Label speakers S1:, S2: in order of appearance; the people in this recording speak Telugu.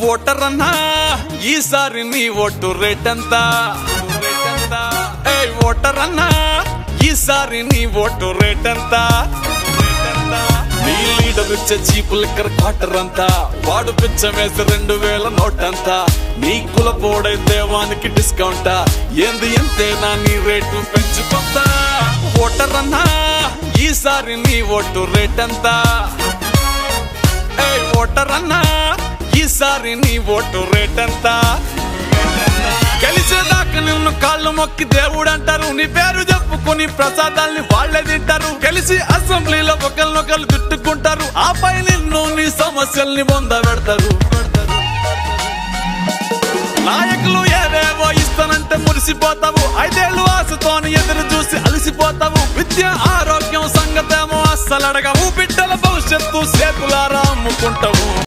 S1: ఓటర్ అన్నా ఈసారి నీ ఓటు రేట్ ఎంత? ఓటర్ అన్నా ఈసారి నీ ఓటు రేట్ ఎంత? నీ లీడర్ ఇచ్చే చీపు లిక్కర్ క్వార్టర్ అంతా, వాడు పిచ్చమేసి 2000 నోటంతా. నీ కులపోడైతే వానికి డిస్కౌంటా, ఏంది ఎంతేనా నీ రేటు పెంచుకుంటా. ఓటర్ అన్నా ఈసారి నీ ఓటు రేట్ ఎంత? ఓటర్ అన్నా ఈసారి నీ ఓటు రేట్ ఎంత? గెలిచేదాకా నిన్ను కాళ్ళు మొక్కి దేవుడు అంటారు, నీ పేరు చెప్పుకుని ప్రసాదాల్ని వాళ్లే తింటారు. గెలిచి అసెంబ్లీలో ఒకరినొకరు తిట్టుకుంటారు, ఆపై నిన్ను నీ సమస్యల్ని పొందబెడతారు. నాయకులు ఏవేవో ఇస్తానంటే మురిసిపోతావు, 5 ఏళ్ళు ఆశతోని ఎదురు చూసి అలసిపోతావు. విద్య ఆరోగ్యం సంగతేమో అస్సలు అడగవు, బిడ్డల భవిష్యత్తు చేతులారా అమ్ముకుంటావు.